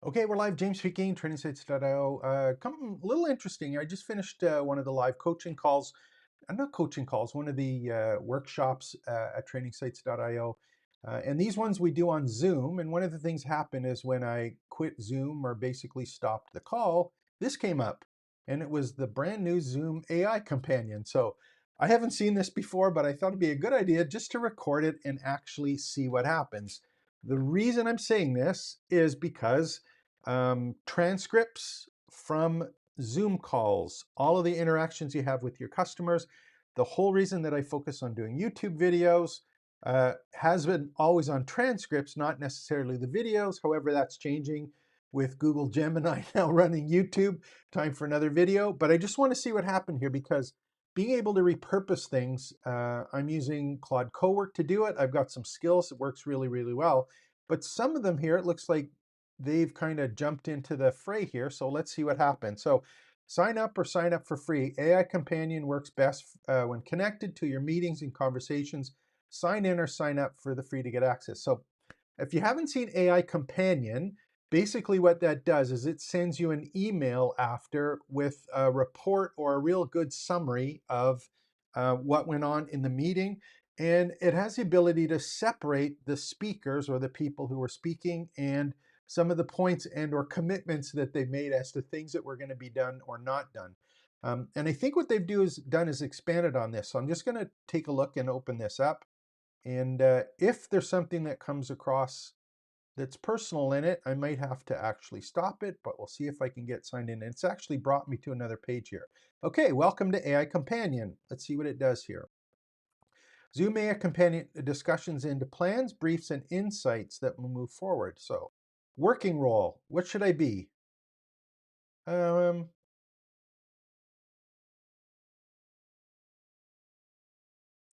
Okay, we're live. James speaking, trainingsites.io. Come a little interesting. I just finished one of the live coaching calls, not coaching calls, one of the workshops at trainingsites.io. And these ones we do on Zoom. And one of the things happened is when I quit Zoom or basically stopped the call, this came up. And it was the brand new Zoom AI companion. So I haven't seen this before, but I thought it'd be a good idea just to record it and actually see what happens. The reason I'm saying this is because transcripts from Zoom calls, all of the interactions you have with your customers. The whole reason that I focus on doing YouTube videos has been always on transcripts, not necessarily the videos. However, that's changing with Google Gemini now running YouTube. Time for another video. But I just want to see what happened here because being able to repurpose things, I'm using Claude Cowork to do it. I've got some skills. It works really, really well. But some of them here, it looks like they've kind of jumped into the fray here. So let's see what happens. So sign up or sign up for free. AI Companion works best when connected to your meetings and conversations. Sign in or sign up for the free to get access. So if you haven't seen AI Companion, basically what that does is it sends you an email after with a report or a real good summary of what went on in the meeting. And it has the ability to separate the speakers or the people who are speaking and some of the points and or commitments that they've made as to things that were going to be done or not done. And I think what they've done is expanded on this. So I'm just going to take a look and open this up. And if there's something that comes across that's personal in it, I might have to actually stop it, but we'll see if I can get signed in. And it's actually brought me to another page here. Okay, welcome to AI Companion. Let's see what it does here. Zoom AI Companion discussions into plans, briefs, and insights that will move forward. So, working role, what should I be? Um,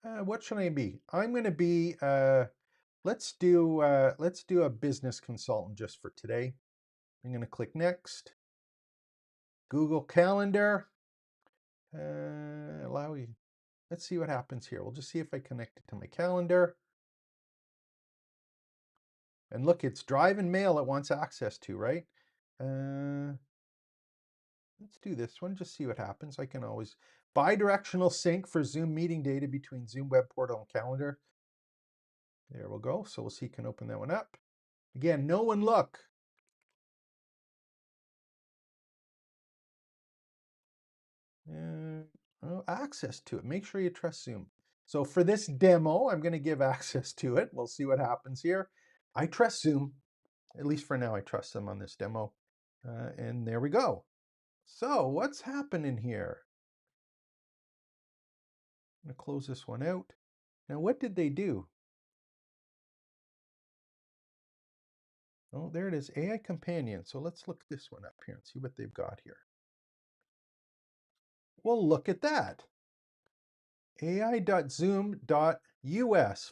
what should I be? I'm going to be. Let's do a business consultant just for today. I'm going to click next. Google Calendar. Allow you. Let's see what happens here. We'll just see if I connect it to my calendar. And look, it's Drive and Mail it wants access to, right? Let's do this one, just see what happens. I can always bi-directional sync for Zoom meeting data between Zoom web portal and calendar. There we'll go. So we'll see, can open that one up. Again, no one look. Access to it. Make sure you trust Zoom. So for this demo, I'm going to give access to it. We'll see what happens here. I trust Zoom. At least for now, I trust them on this demo. And there we go. So what's happening here? I'm going to close this one out. Now, what did they do? Oh, there it is, AI Companion. So let's look this one up here and see what they've got here. Well, look at that. ai.zoom.us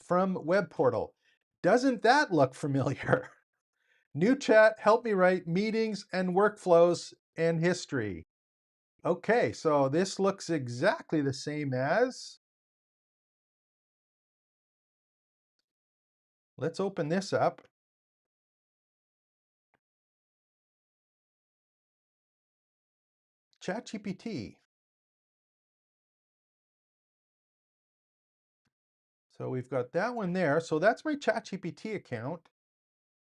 from web portal. Doesn't that look familiar? New chat, help me write meetings and workflows and history. Okay, so this looks exactly the same as, let's open this up. ChatGPT. So we've got that one there. So that's my ChatGPT account,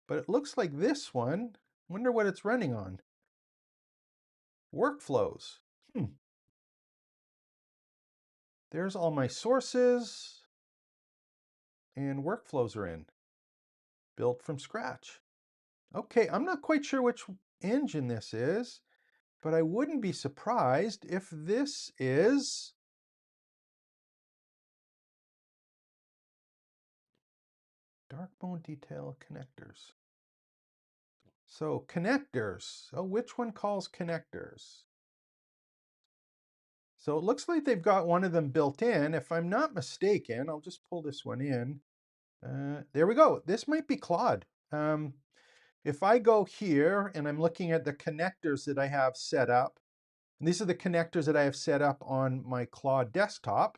but it looks like this one, wonder what it's running on. Workflows. There's all my sources and workflows are in. Built from scratch. Okay, I'm not quite sure which engine this is, but I wouldn't be surprised if this is Darkbone Detail Connectors. So connectors. So which one calls connectors? So it looks like they've got one of them built in. If I'm not mistaken, I'll just pull this one in. There we go. This might be Claude. If I go here and I'm looking at the connectors that I have set up, and these are the connectors that I have set up on my Claude desktop.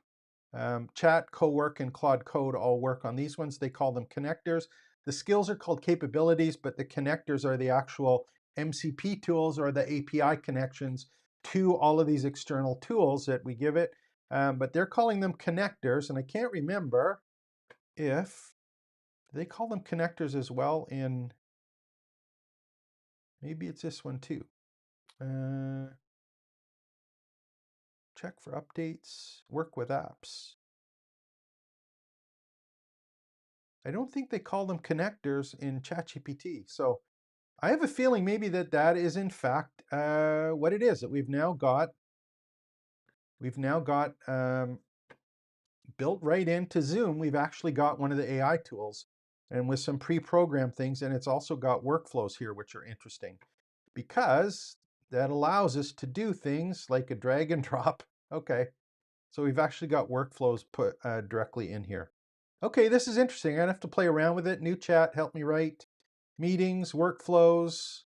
Chat, Cowork, and Claude Code all work on these ones. They call them connectors. The skills are called capabilities, but the connectors are the actual MCP tools or the API connections to all of these external tools that we give it. But they're calling them connectors, and I can't remember if they call them connectors as well in, maybe it's this one too. Check for updates, work with apps. I don't think they call them connectors in ChatGPT. So I have a feeling maybe that is in fact what it is, that we've now got built right into Zoom. We've actually got one of the AI tools, and with some pre-programmed things, and it's also got workflows here, which are interesting because that allows us to do things like a drag and drop. Okay, so we've actually got workflows put directly in here. Okay, this is interesting. I'm gonna have to play around with it. New chat, help me write. Meetings, workflows,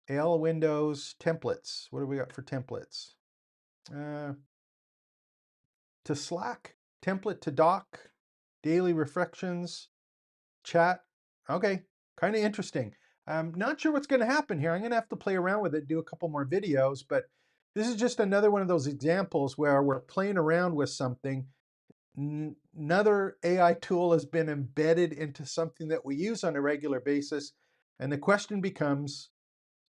AL windows, templates. What do we got for templates? To Slack, template to doc, daily reflections, chat. Okay, kind of interesting. I'm not sure what's going to happen here. I'm going to have to play around with it, do a couple more videos, but this is just another one of those examples where we're playing around with something. Another AI tool has been embedded into something that we use on a regular basis. And the question becomes,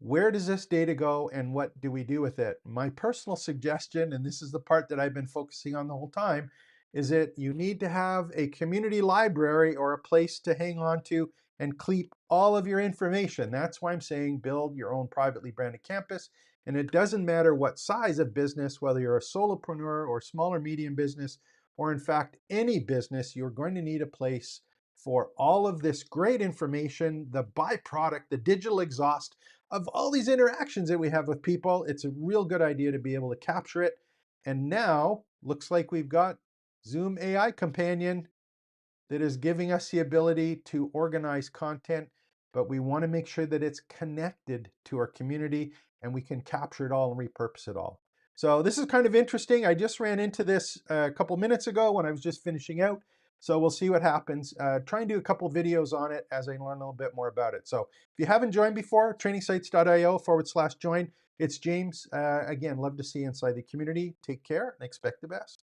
where does this data go and what do we do with it? My personal suggestion, and this is the part that I've been focusing on the whole time, is that you need to have a community library or a place to hang on to and keep all of your information. That's why I'm saying build your own privately branded campus. And it doesn't matter what size of business, whether you're a solopreneur or small or medium business, or in fact, any business, you're going to need a place for all of this great information, the byproduct, the digital exhaust of all these interactions that we have with people. It's a real good idea to be able to capture it. And now looks like we've got Zoom AI Companion that is giving us the ability to organize content, but we want to make sure that it's connected to our community and we can capture it all and repurpose it all. So this is kind of interesting. I just ran into this a couple minutes ago when I was just finishing out. So we'll see what happens. Try and do a couple videos on it as I learn a little bit more about it. So if you haven't joined before, trainingsites.io/join. It's James. Again, love to see you inside the community. Take care and expect the best.